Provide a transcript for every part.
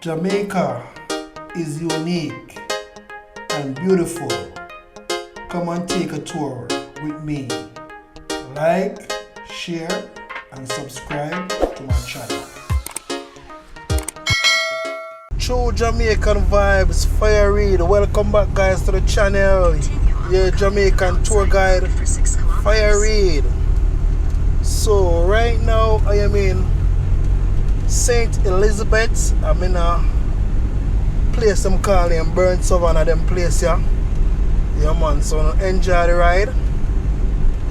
Jamaica is unique and beautiful. Come and take a tour with me. Like, share, and subscribe to my channel. True Jamaican vibes, Fire Reid. Welcome back, guys, to the channel. Your Jamaican tour guide, Fire Reid. So right now I am in St. Elizabeth. I'm in a place I'm calling Burnt Savannah, them place here. Yeah man, so enjoy the ride.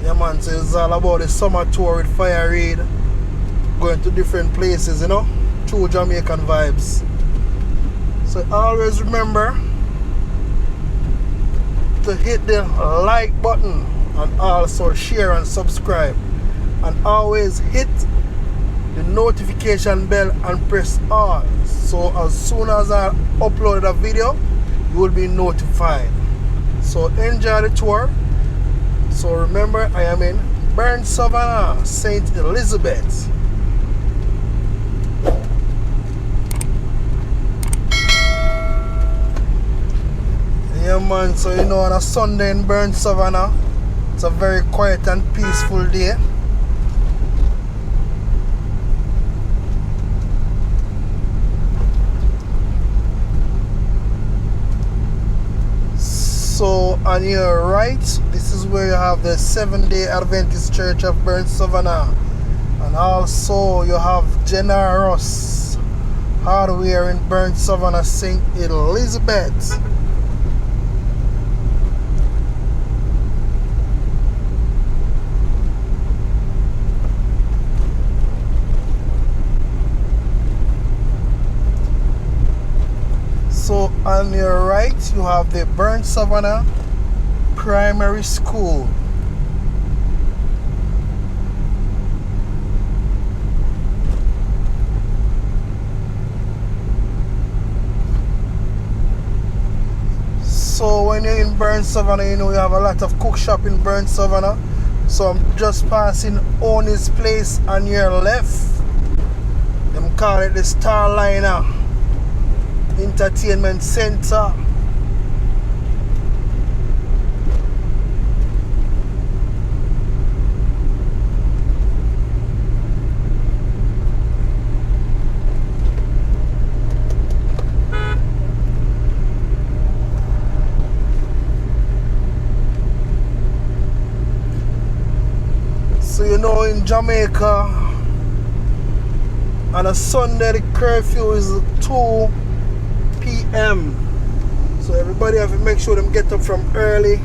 Yeah man, so it's all about the summer tour with Fire Reid. Going to different places, you know. True Jamaican vibes. So always remember to hit the like button and also share and subscribe. And always hit the notification bell and press all. So as soon as I upload a video, you will be notified. So enjoy the tour. So remember, I am in Burnt Savannah, St. Elizabeth. Yeah man, so you know, on a Sunday in Burnt Savannah, it's a very quiet and peaceful day. So on your right, this is where you have the Seventh-day Adventist Church of Burnt Savannah. And also you have Generous Hardware in Burnt Savannah, St. Elizabeth. So on your right, you have the Burnt Savannah Primary School. So when you're in Burnt Savannah, you know you have a lot of cook shop in Burnt Savannah. So I'm just passing Oni's place on your left. Them call it the Starliner Entertainment Center. So you know, in Jamaica on a Sunday the curfew is 2 p.m. So everybody have to make sure them get up from early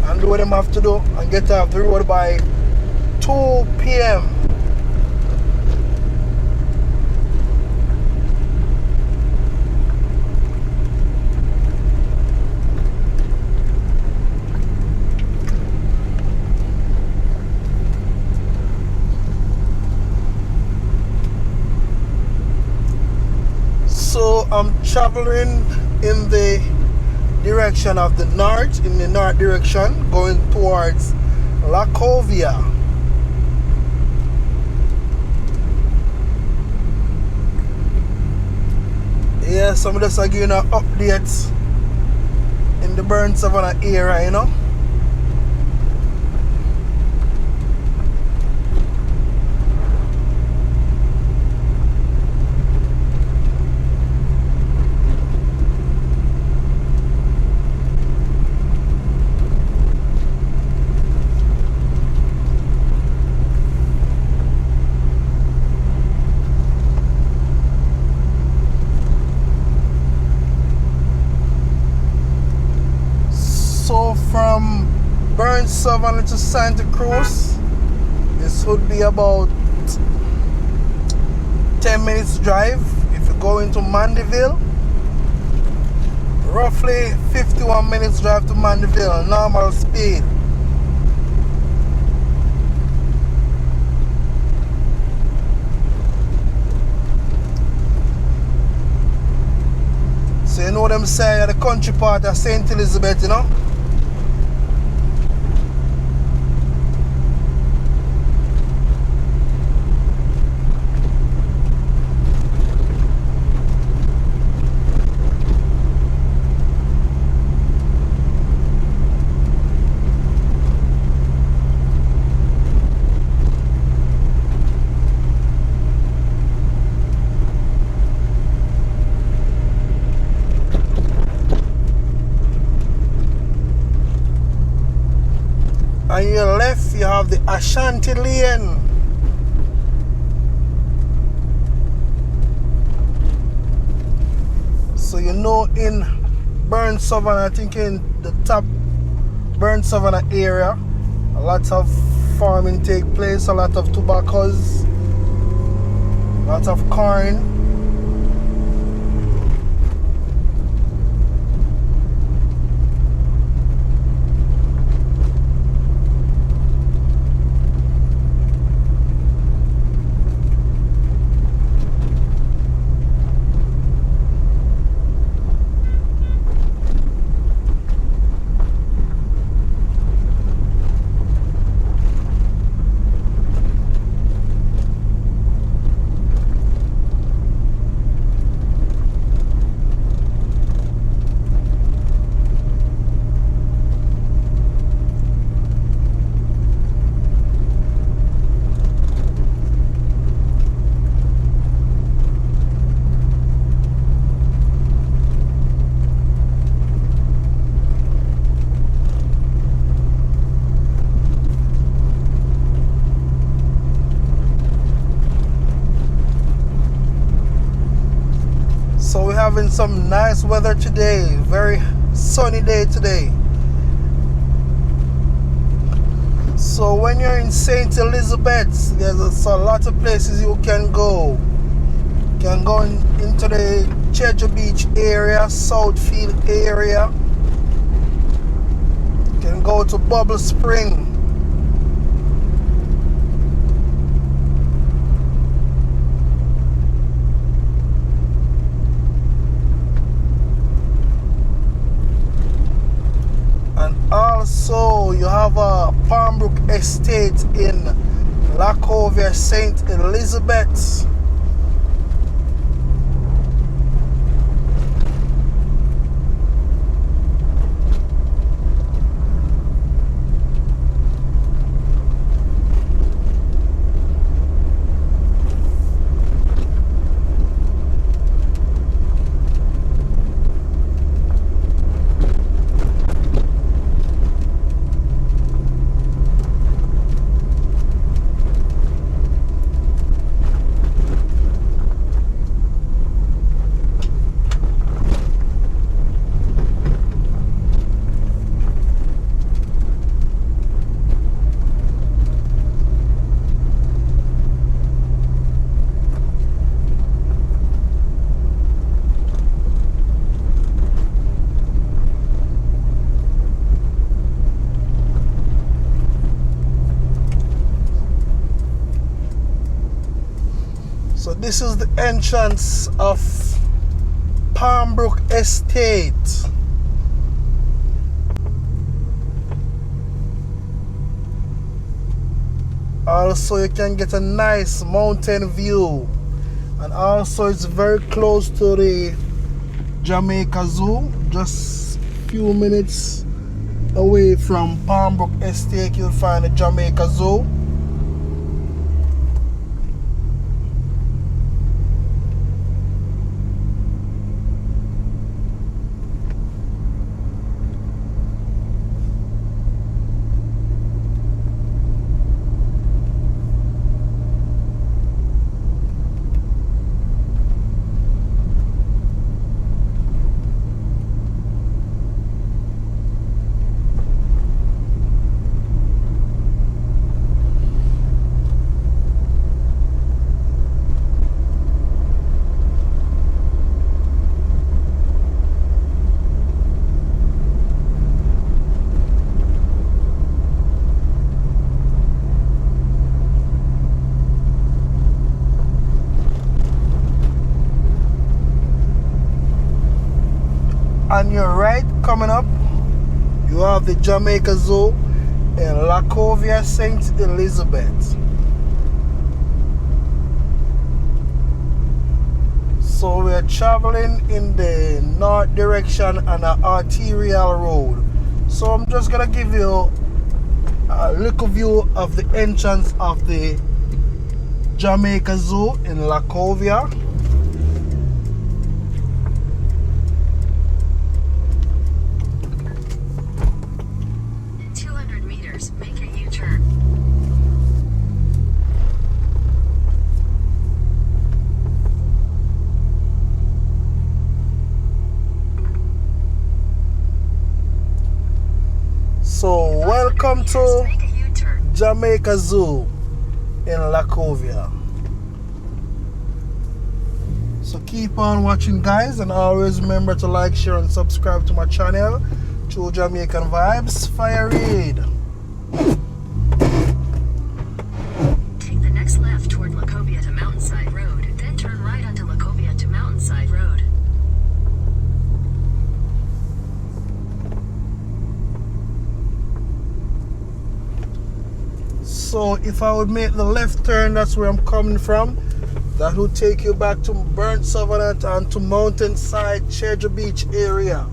and do what them have to do and get off the road by 2 p.m. So I'm traveling in the direction of the north, in the north direction, going towards Lacovia. Yeah, so I'm just giving an update in the Burnt Savannah area, you know. So from Burnt Savannah to Santa Cruz, this would be about 10 minutes drive. If you go into Mandeville, roughly 51 minutes drive to Mandeville, normal speed. So you know them say the country part of St. Elizabeth, you know. you have the Ashanti Lane. So you know in Burn Savannah, I think in the top Burn Savannah area, a lot of farming take place, a lot of tobaccos, a lot of corn. So we're having some nice weather today, very sunny day today. So when you're in St. Elizabeth, there's a lot of places you can go. You can go into the Jeju Beach area, Southfield area. You can go to Bubble Spring. Also, you have a Palmbrook Estate in Lacovia, St. Elizabeth. So this is the entrance of Palmbrook Estate. Also, you can get a nice mountain view, and also it's very close to the Jamaica Zoo, just a few minutes away from Palmbrook Estate. You'll find the Jamaica Zoo. On your right, coming up, you have the Jamaica Zoo in Lacovia, St. Elizabeth. So we are traveling in the north direction on an arterial road. So I'm just gonna give you a little view of the entrance of the Jamaica Zoo in Lacovia. So welcome to Jamaica Zoo in Lacovia. So keep on watching, guys, and always remember to like, share and subscribe to my channel, True Jamaican Vibes Fire Reid. Take the next left toward Lacovia to Mountainside Road, then turn right onto Lacovia to Mountainside Road. So if I would make the left turn, that's where I'm coming from. That would take you back to Burnt Savannah and to Mountainside, Treasure Beach area.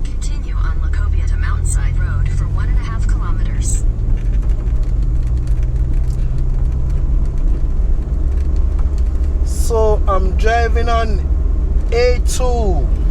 Continue on Lacovia to Mountainside Road for 1.5 kilometers. So I'm driving on A2.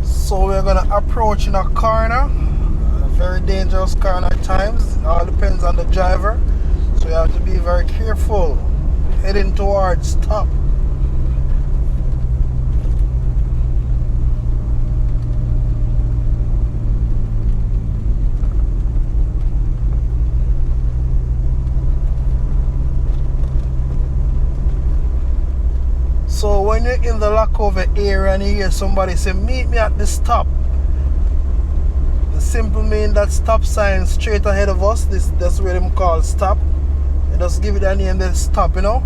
So we're gonna approach in a corner, a very dangerous corner at times. It all depends on the driver, so you have to be very careful. Heading towards top. So when you're in the Lacovia area and you hear somebody say, meet me at the stop, the simple mean that stop sign straight ahead of us, that's where them call stop. And just give it a name, then stop, you know.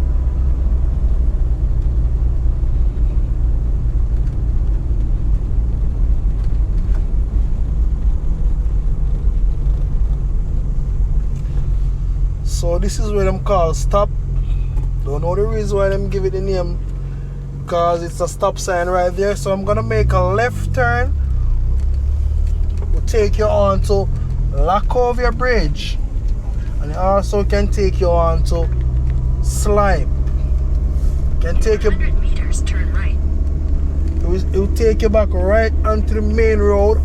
So this is where them call stop. Don't know the reason why them give it the name, because it's a stop sign right there. So I'm gonna make a left turn. We'll take you on to Lacovia Bridge, and it also can take you on to Slipe. Can take you. 100 meters, turn right. It will take you back right onto the main road,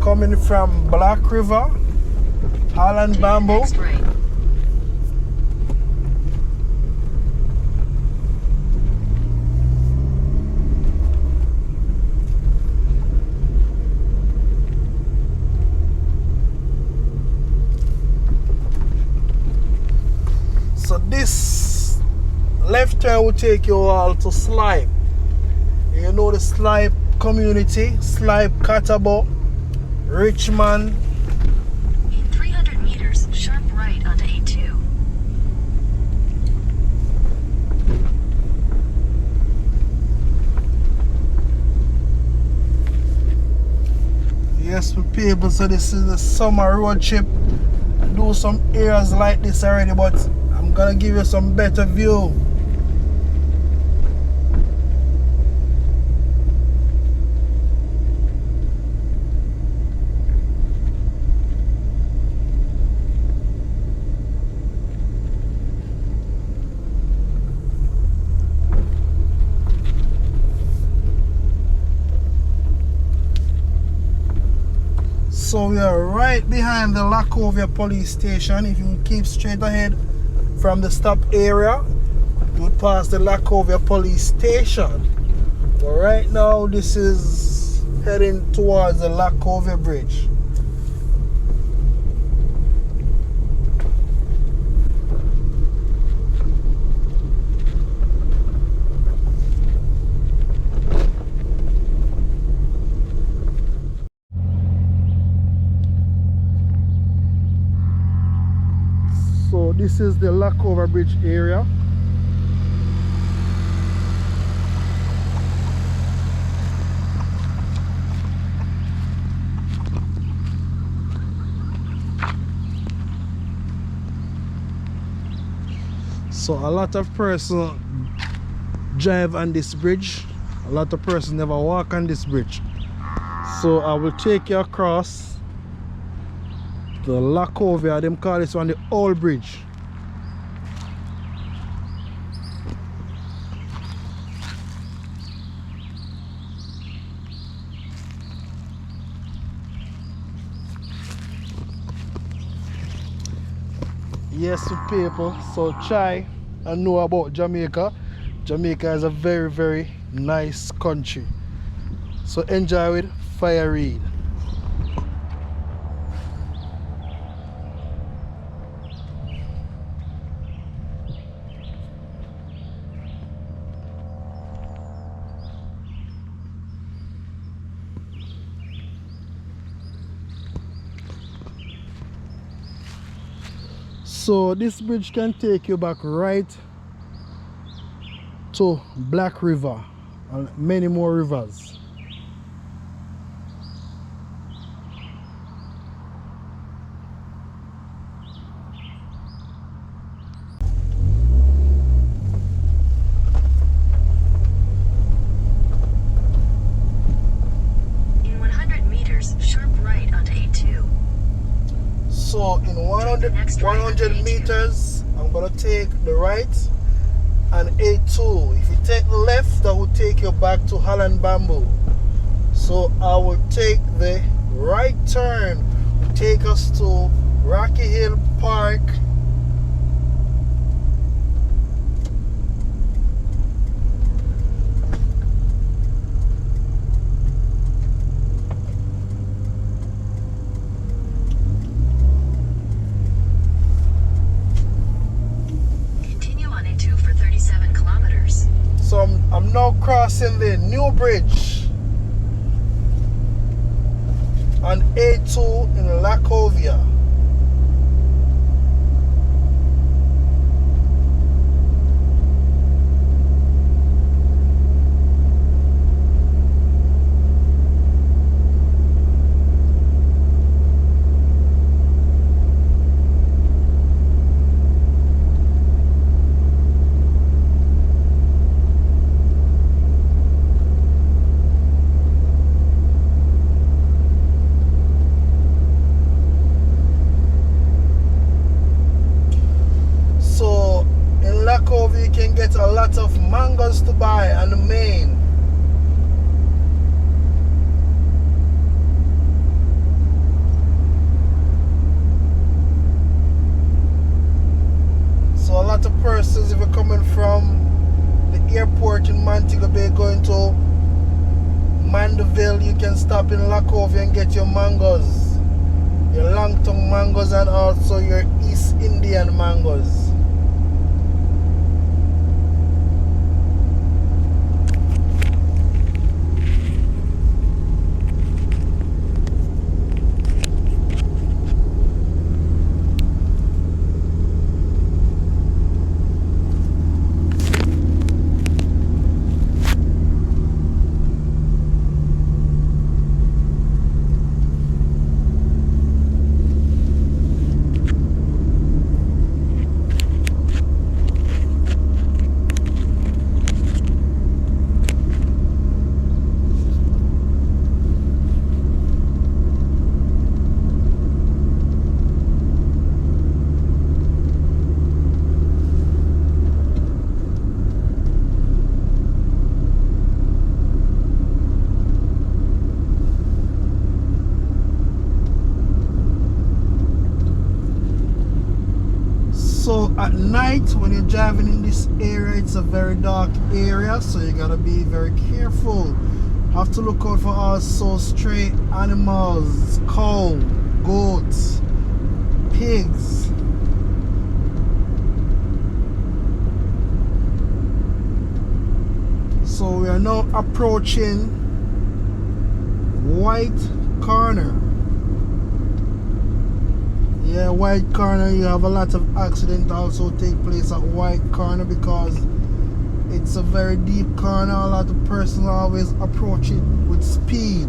coming from Black River, Holland Take the Bamboo. next right. So this left turn will take you all to Slipe. You know the Slipe community, Slipe, Catabo, Richmond. In 300 meters, sharp right onto A2. Yes, we people, so this is the summer road trip. I do some areas like this already, but I'm gonna give you some better view. So we are right behind the Lacovia police station. If you keep straight ahead from the stop area, you would pass the Lacovia police station. But right now this is heading towards the Lacovia Bridge. This is the Lackover Bridge area. So a lot of persons drive on this bridge. A lot of persons never walk on this bridge. So I will take you across the Lackover. Them call this one the old bridge. Yes, people, so try and know about Jamaica. Jamaica is a very, very nice country. So enjoy with Fire Reid. So this bridge can take you back right to Black River and many more rivers. In 100 meters, sharp right onto A2. So in 100 meters, I'm gonna take the right and A2. If you take the left, that will take you back to Holland Bamboo. So I will take the right turn, take us to Rocky Hill Park. So I'm now crossing the new bridge on A2 in Lackover. You can get a lot of mangoes to buy on the main. So a lot of persons, if you're coming from the airport in Montego Bay going to Mandeville, you can stop in Lackover and get your mangoes, your long-tongue mangoes and also your East Indian mangoes. So at night when you're driving in this area, it's a very dark area, so you gotta be very careful. Have to look out for also stray animals, cow, goats, pigs. So we are now approaching White Corner. Yeah, White Corner, you have a lot of accidents also take place at White Corner because it's a very deep corner. A lot of persons always approach it with speed.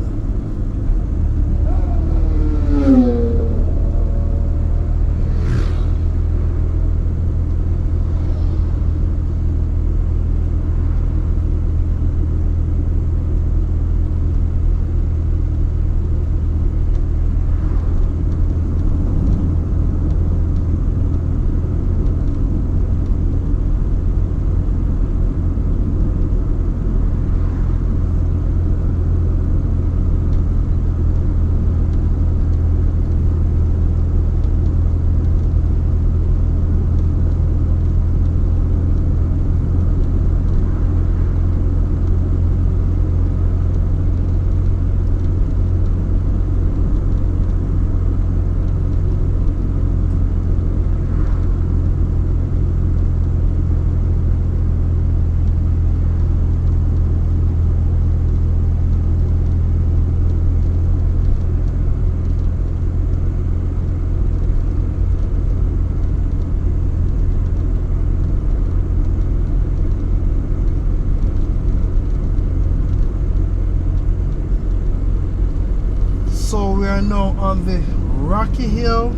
So we are now on the Rocky Hill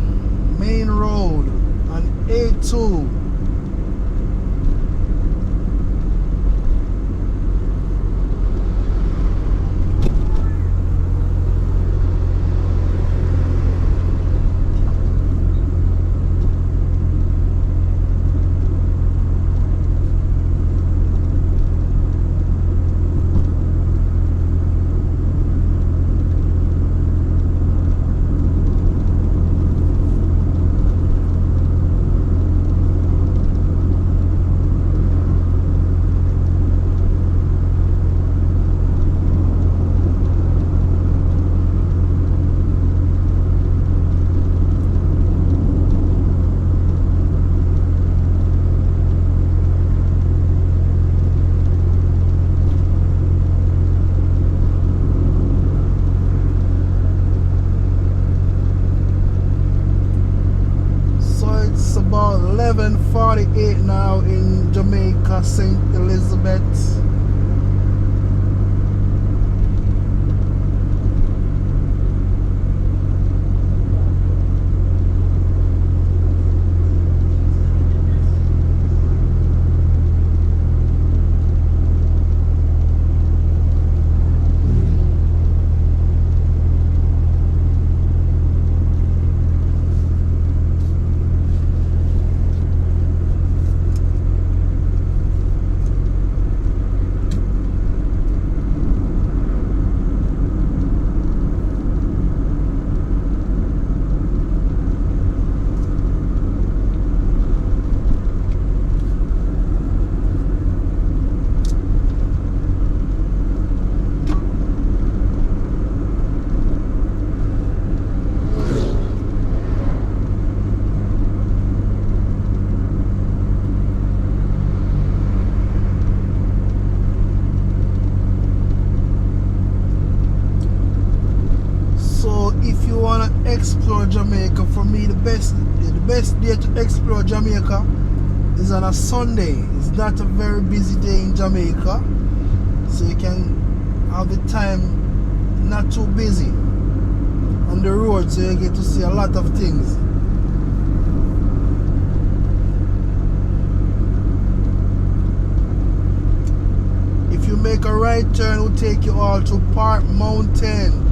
main road on A2. It's about 11:48 now in Jamaica, St. Elizabeth. If you wanna explore Jamaica, for me the best day to explore Jamaica is on a Sunday. It's not a very busy day in Jamaica, so you can have the time not too busy on the road, so you get to see a lot of things. If you make a right turn, it will take you all to Park Mountain.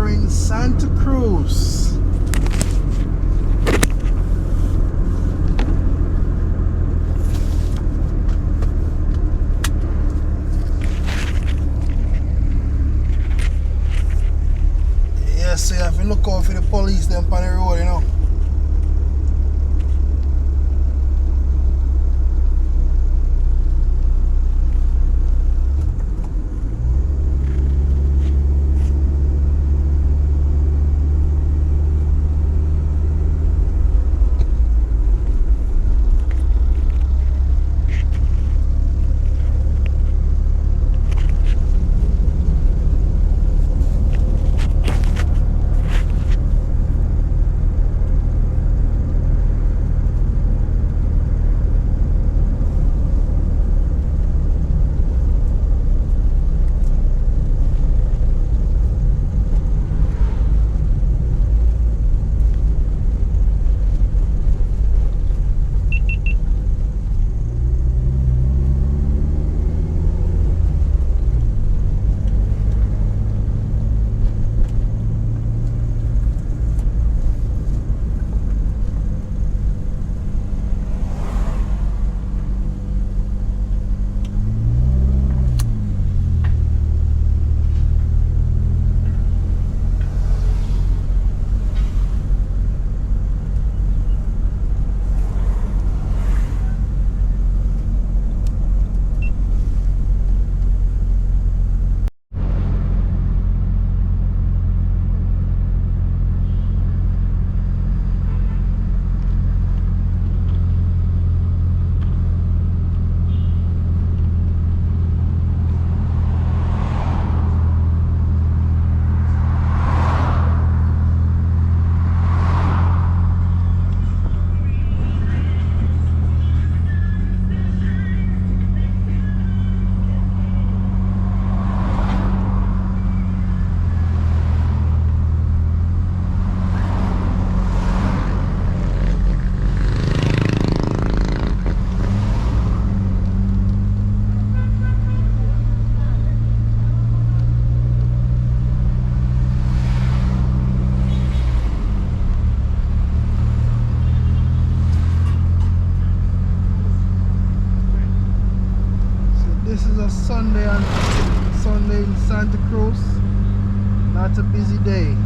We're in Santa Cruz. Yeah, so you have to look out for the police them on the road, you know. This is a Sunday in Santa Cruz. Not a busy day.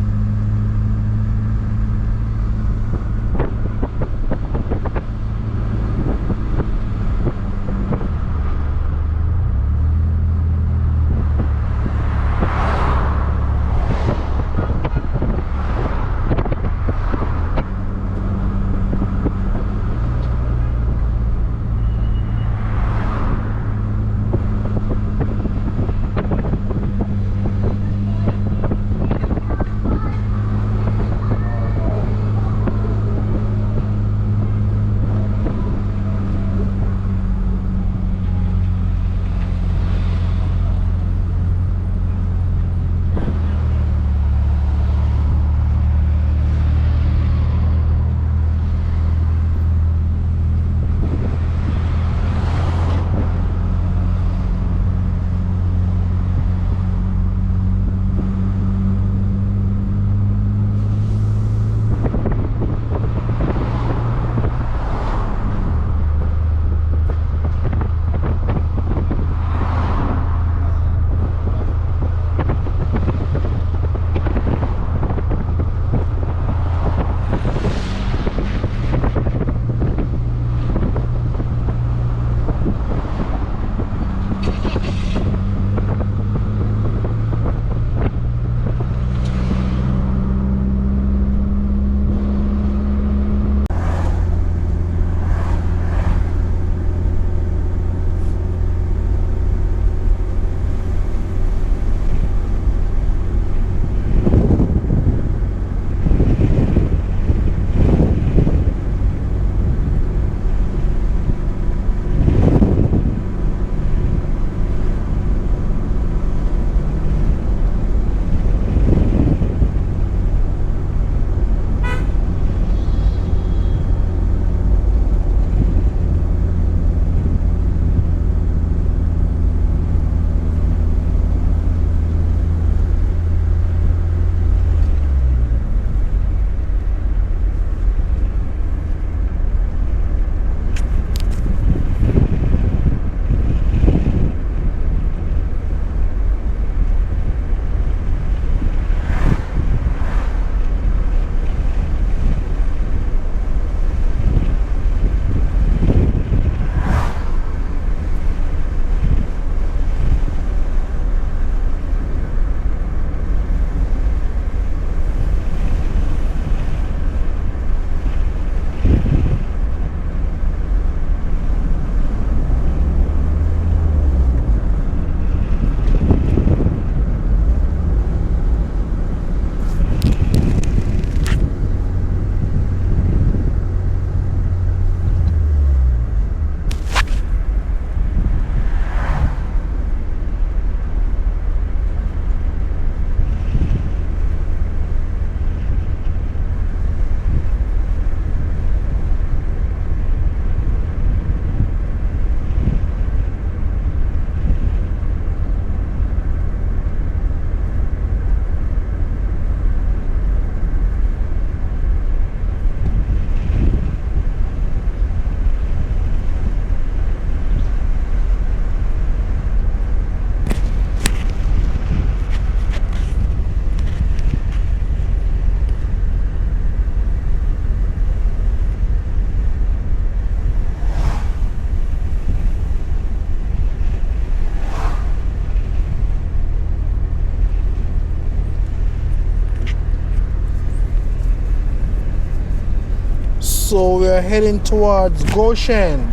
So we are heading towards Goshen.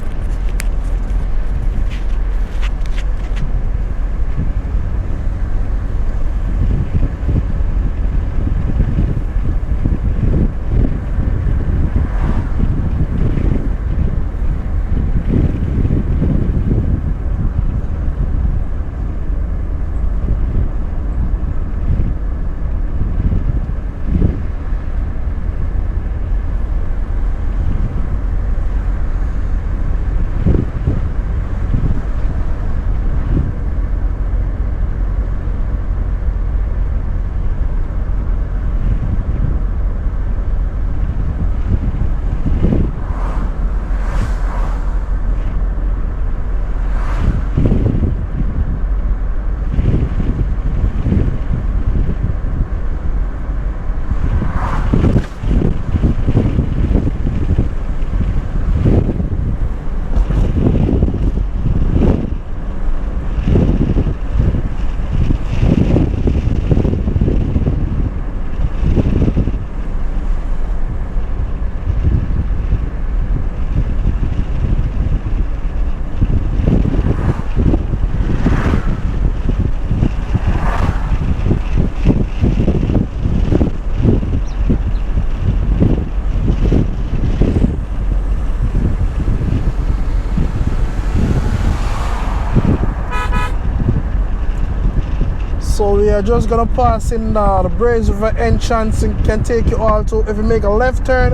So we are just gonna pass in the Braze River entrance and can take you all to, if you make a left turn,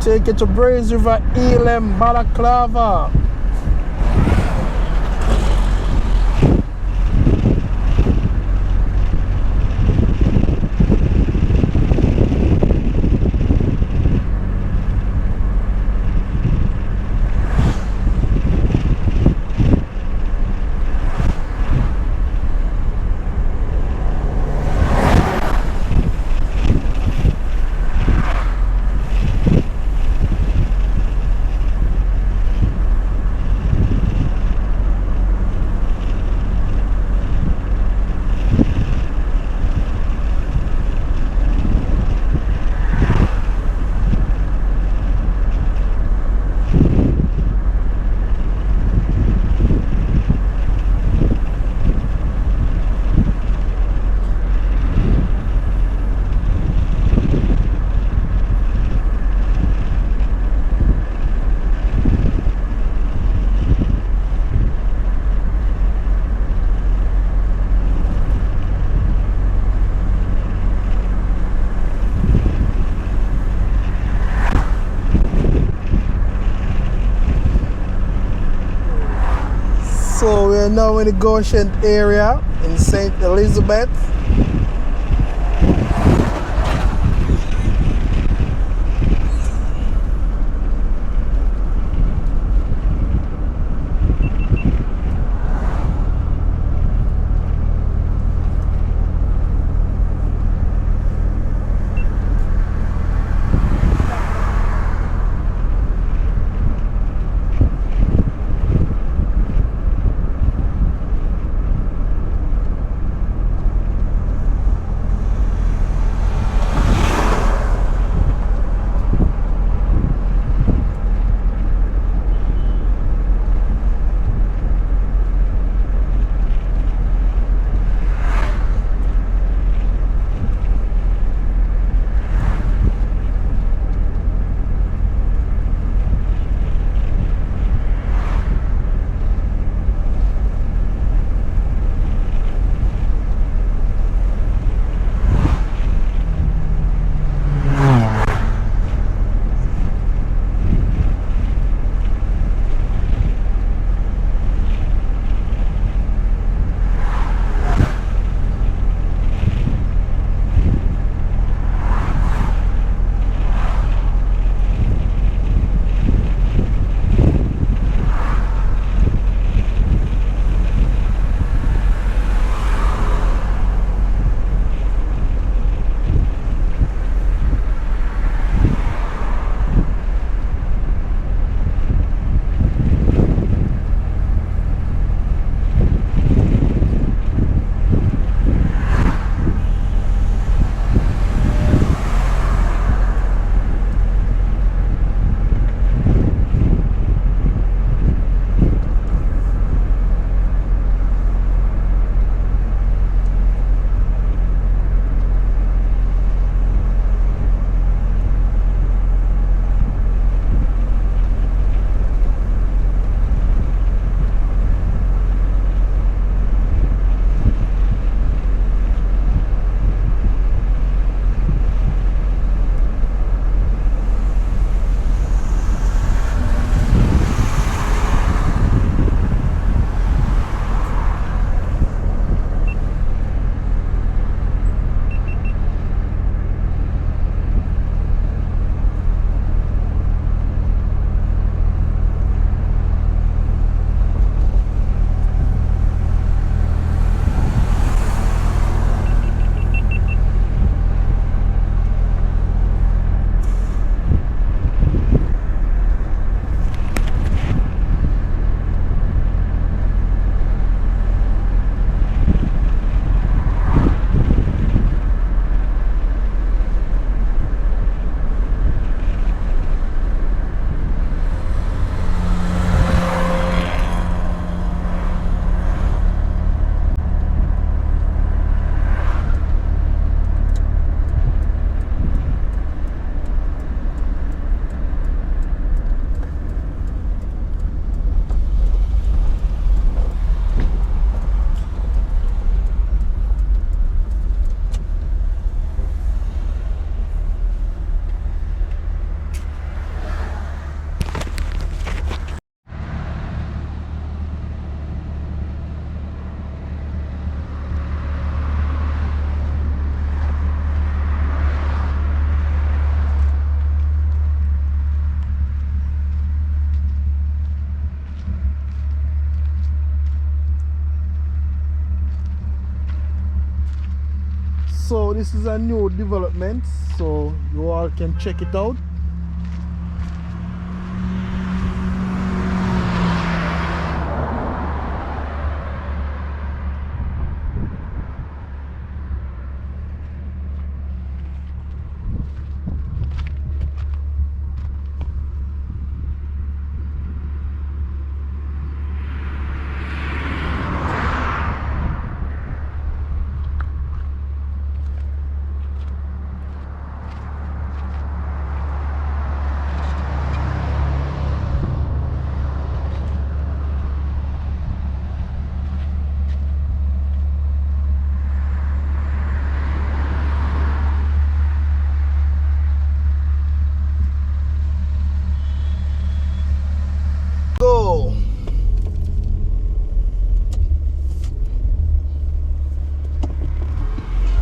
take you to Braze River, Elam, Balaclava. So we are now in the Goshen area in St. Elizabeth. this is a new development, so you all can check it out. Go.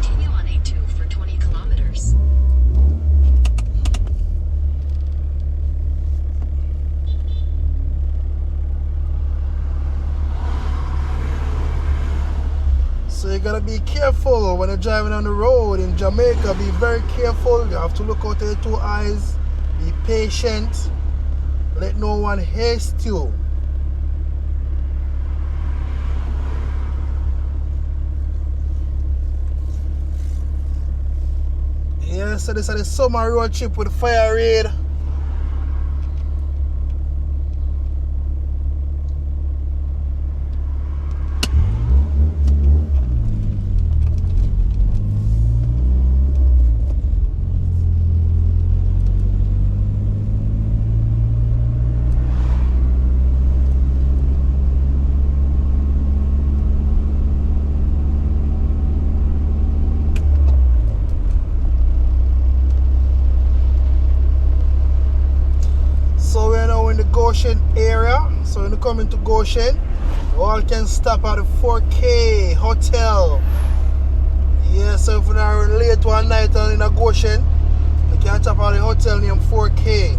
Continue on A2 for 20 kilometers. So you gotta be careful when you're driving on the road in Jamaica. Be very careful. You have to look out your two eyes. Be patient. Let no one haste you. Yeah, so this is the summer road trip with Fire Raid. So we're now in the Goshen area. So when you come into Goshen, you all can stop at the 4K Hotel. Yeah, so if you're not late one night in a Goshen, you can stop at the hotel named 4K.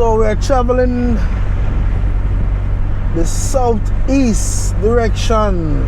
So we're traveling the southeast direction.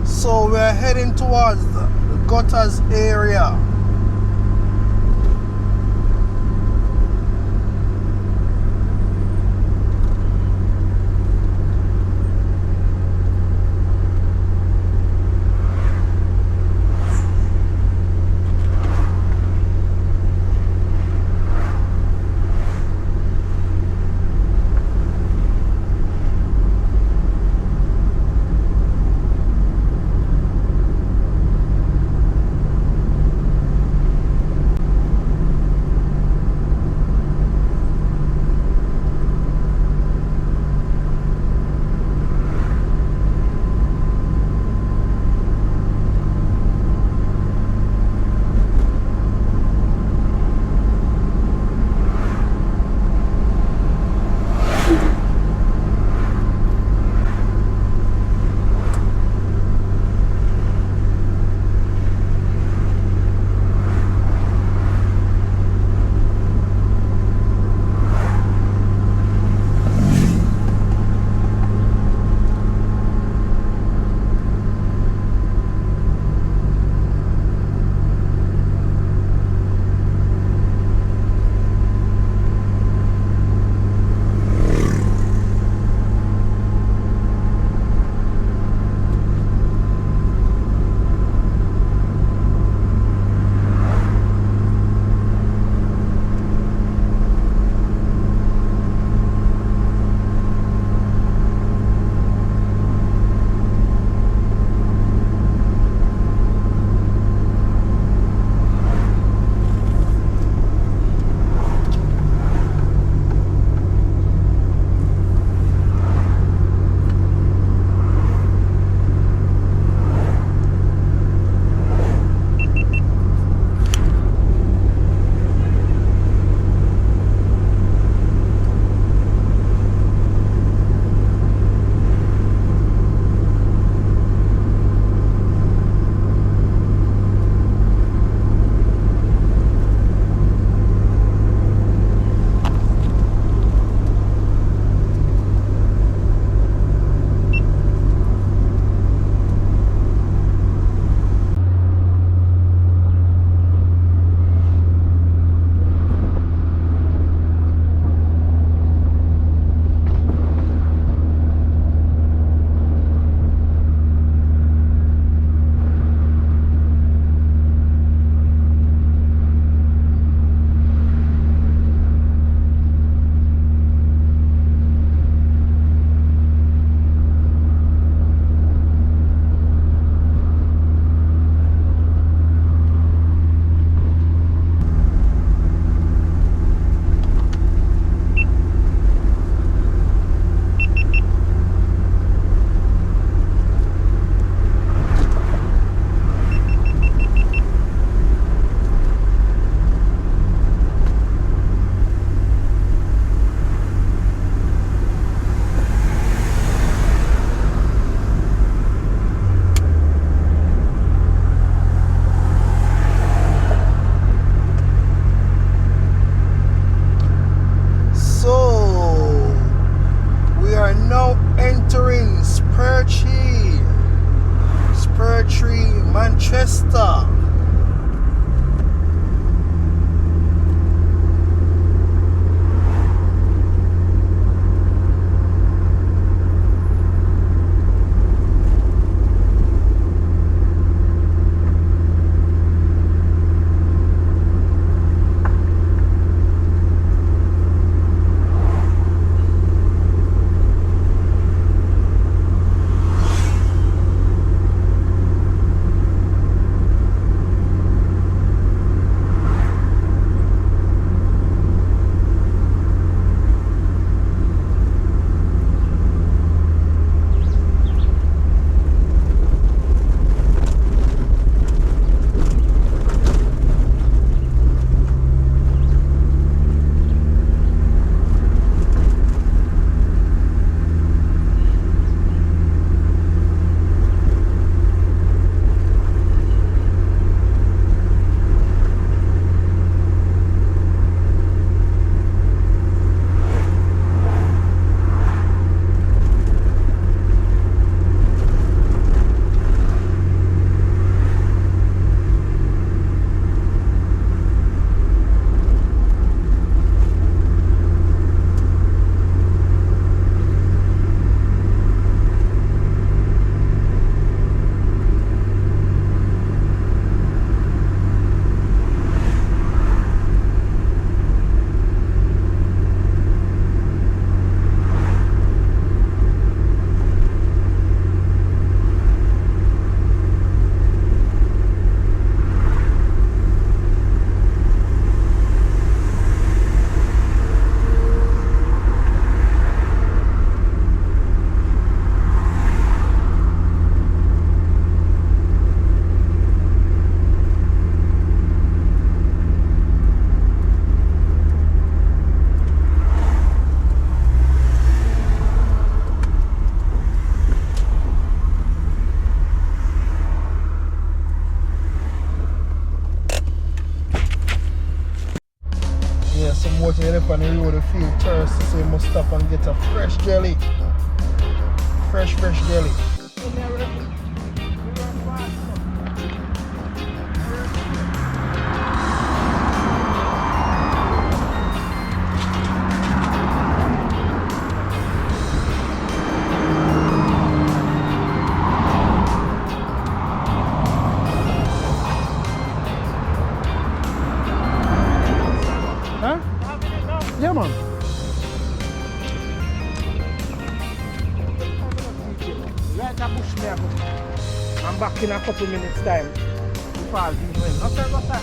So we're heading towards the gutters area. Fiesta. Yeah, some water left on the road, you feel thirsty, so you must stop and get a fresh jelly. Fresh jelly. Huh? Yeah, man. Like a bush me I'm back in a couple minutes time. Before I'll be going. After what's that?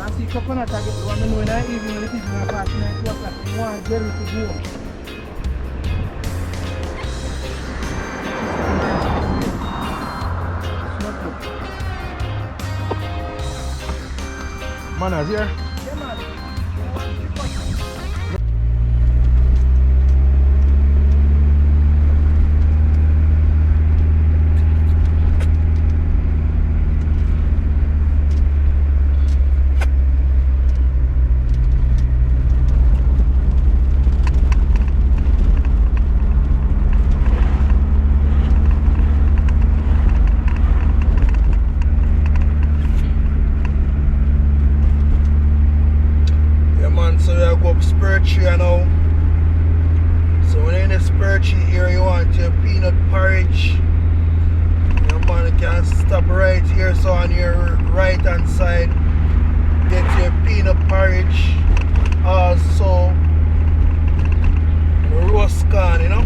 I see coconut I get the one when I evening when the people are passing at 2 o'clock. You want jelly to go. It's not good. Manners here. Yeah, man. So we go up Spur Tree now. So when you're in the Spur Tree here, you want your peanut porridge. Your man, you can stop right here, so on your right hand side, get your peanut porridge. Also, roast corn, you know.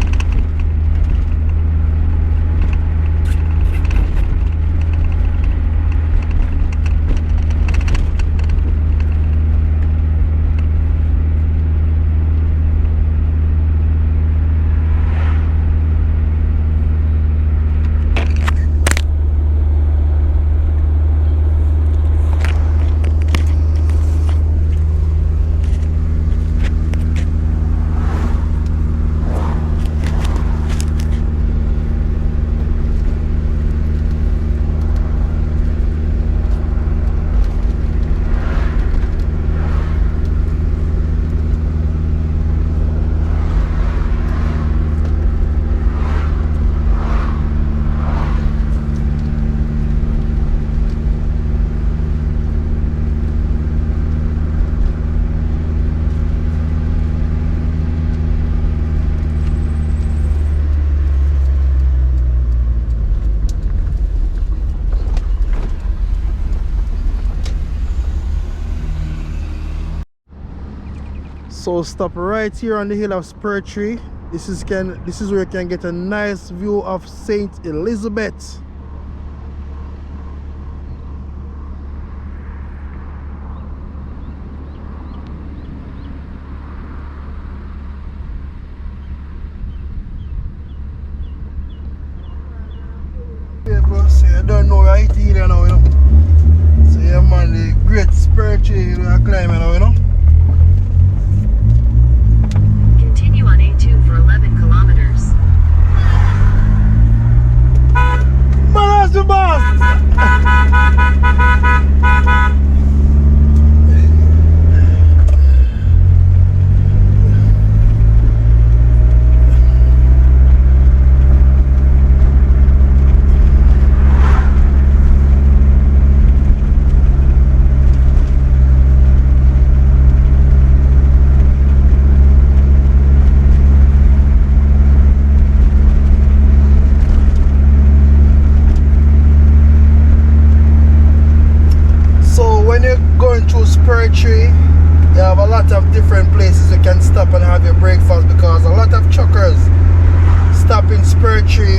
So stop right here on the hill of Spur Tree. This is where you can get a nice view of St. Elizabeth. People, so you don't know right here now, you know. So yeah man, the great Spur Tree we are climbing now, you know. Continue on A2 for 11 kilometers. Man, that's the boss! Spur Tree, you have a lot of different places you can stop and have your breakfast, because a lot of truckers stop in Spur Tree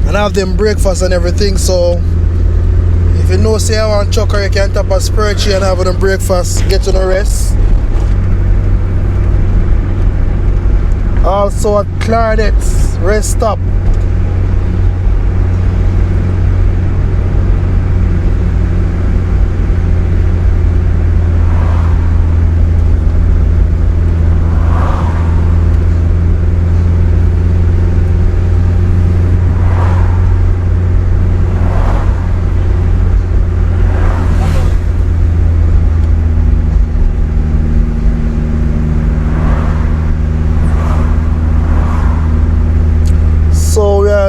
and have them breakfast and everything. So if you know say I want trucker, you can stop at Spur Tree and have them breakfast, get to the rest. Also at Clarinet's rest stop.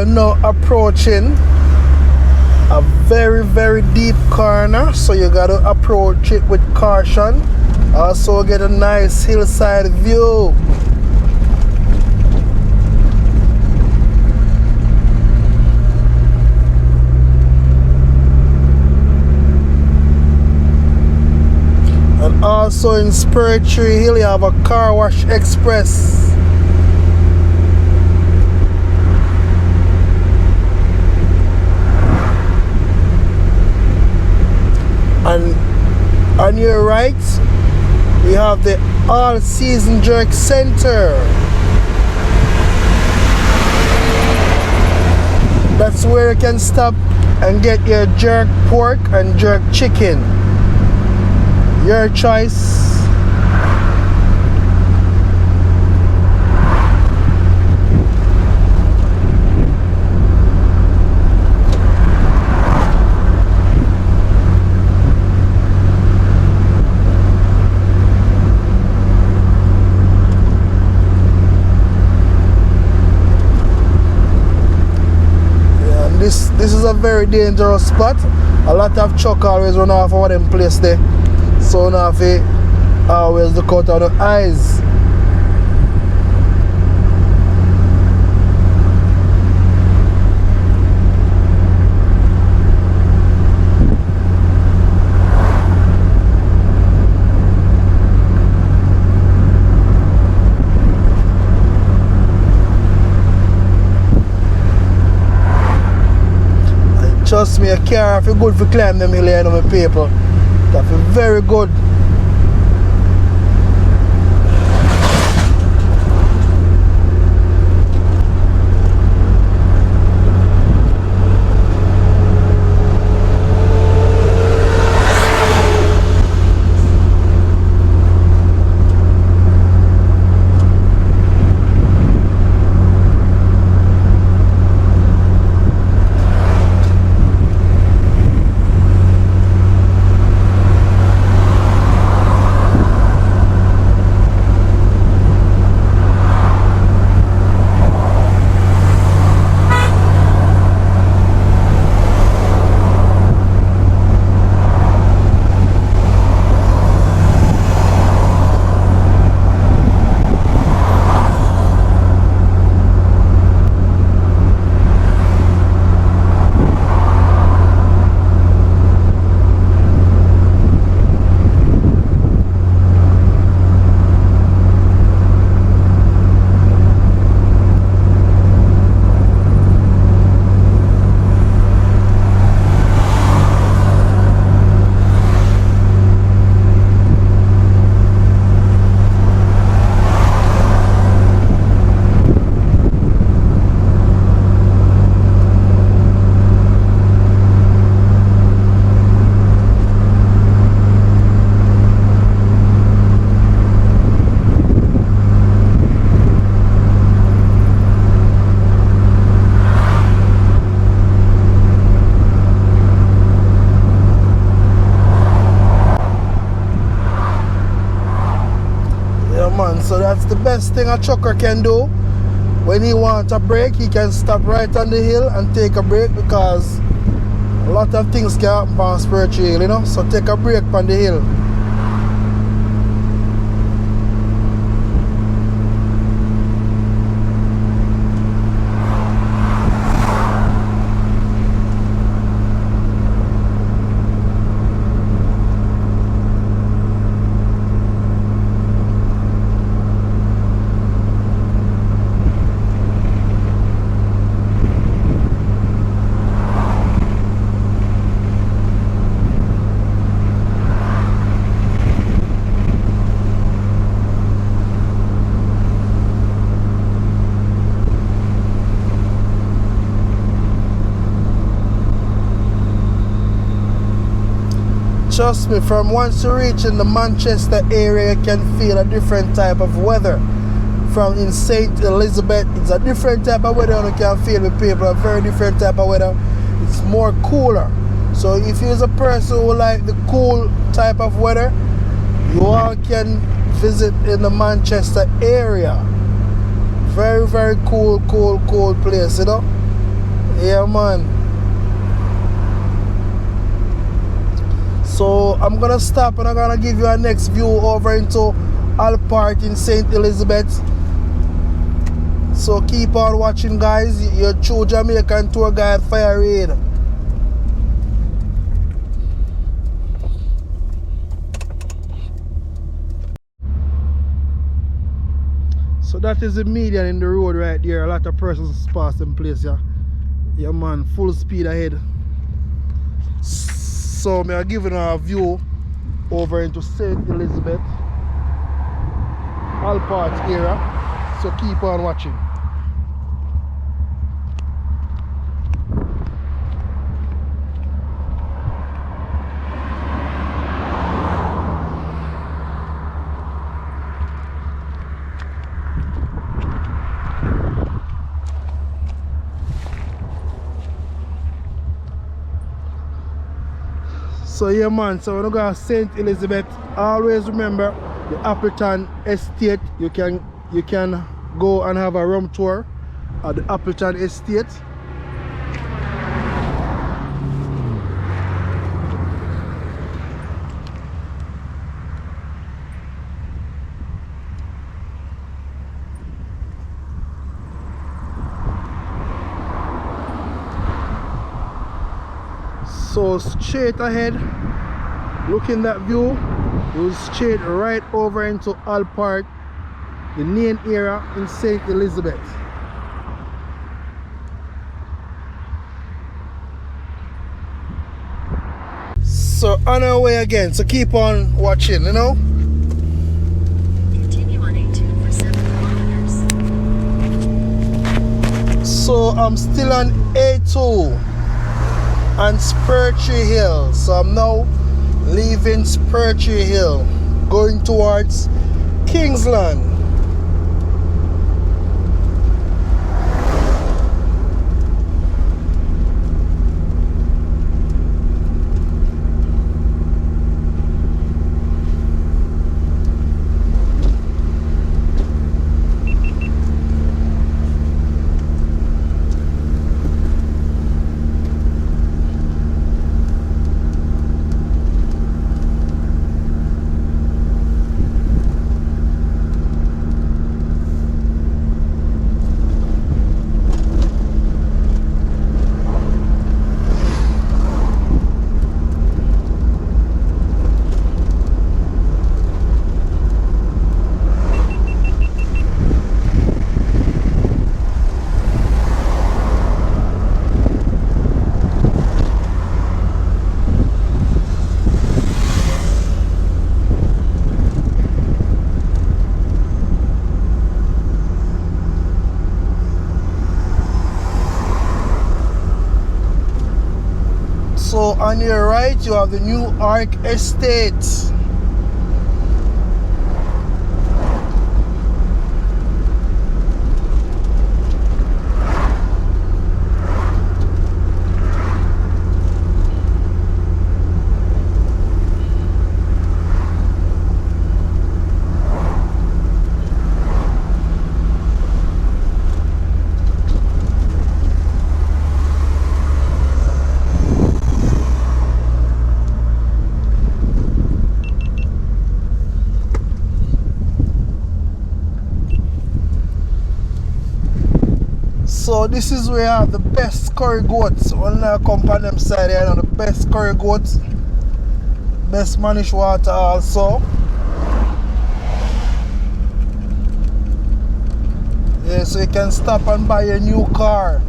Now approaching a very deep corner, so you got to approach it with caution. Also get a nice hillside view. And also in Spur Tree Hill you have a car wash express. And on your right, we have the All Season Jerk Center. That's where you can stop and get your jerk pork and jerk chicken. Your choice. This is a very dangerous spot. A lot of truck always run off over them place there. So now if always look out of the eyes. Trust me, a car if you good for climb them hill, you know, my people. That feel very good. So that's the best thing a trucker can do. When he wants a break, he can stop right on the hill and take a break, because a lot of things can happen on Spiritual Hill, you know. So take a break on the hill. Trust me, from once you reach in the Manchester area, you can feel a different type of weather. From in St. Elizabeth, it's a different type of weather, and you can feel with people, a very different type of weather. It's more cooler. So if you're a person who like the cool type of weather, you all can visit in the Manchester area. Very, very cool place, you know? Yeah, man. So I'm gonna stop and I'm gonna give you a next view over into All Park in St. Elizabeth. So keep on watching, guys. Your true Jamaican tour guide, Fire Raid. So that is the median in the road right there. A lot of persons passing place, yeah. Yeah, man, full speed ahead. So I'm giving a view over into St. Elizabeth, All Park area. So keep on watching. So yeah, man, so when you go to St. Elizabeth, always remember the Appleton Estate. You can go and have a room tour at the Appleton Estate. So straight ahead, looking that view, you'll straight right over into All Park, the main area in St. Elizabeth. So on our way again, so keep on watching, you know. Continue on A2 for 7 kilometers. So I'm still on A2 and Spiritual Hill. So I'm now leaving Spiritual Hill, going towards Kingsland. So on your right, you have the New Ark Estate. So this is where you have the best curry goats. When I come on them side here, you know, the best curry goats. Best managed water also. Yeah, so you can stop and buy a new car.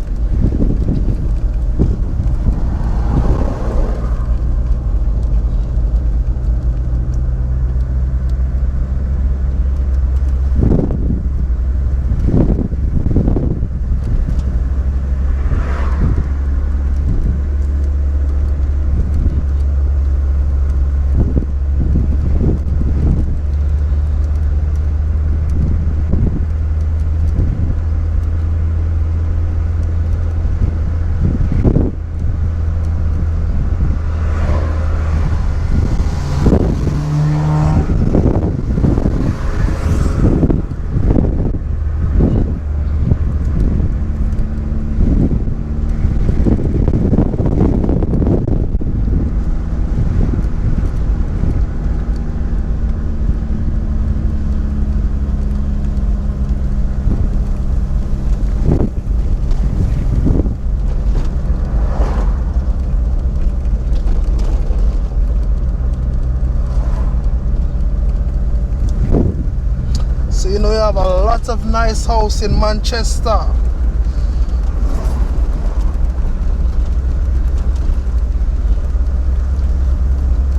So you know you have a lot of nice house in Manchester.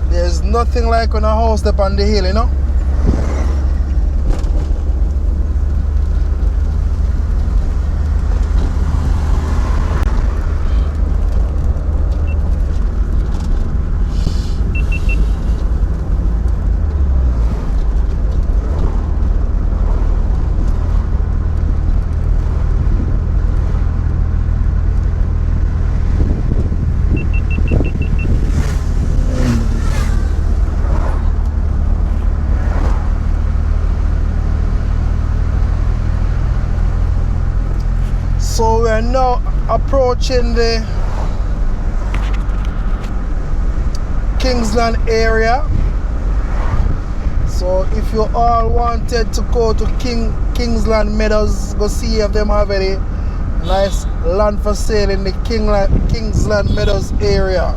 There's nothing like when a house up on the hill, you know. So we're now approaching the Kingsland area. So if you all wanted to go to Kingsland Meadows, go see if them have any nice land for sale in the Kingsland Meadows area.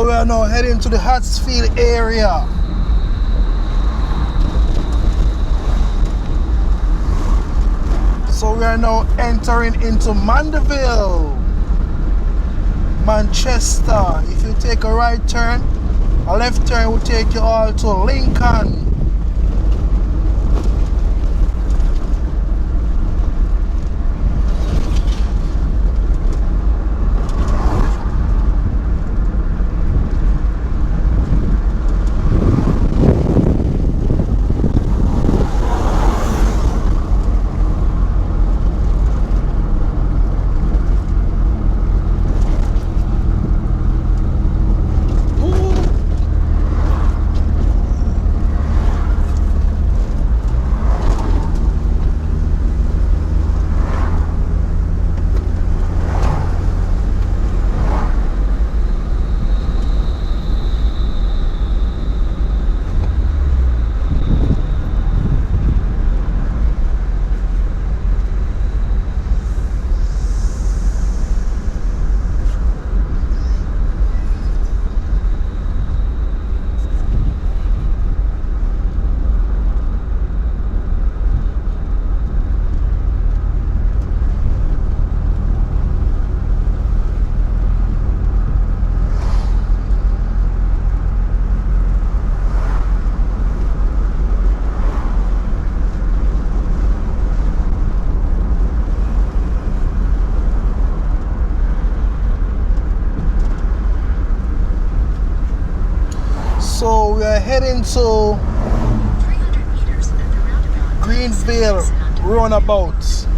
we are now heading to the Hartsfield area. So we are now entering into Mandeville, Manchester. If you take a right turn, a left turn will take you all to Lincoln. So we are heading to 300 meters at the roundabout. Greenville roundabout.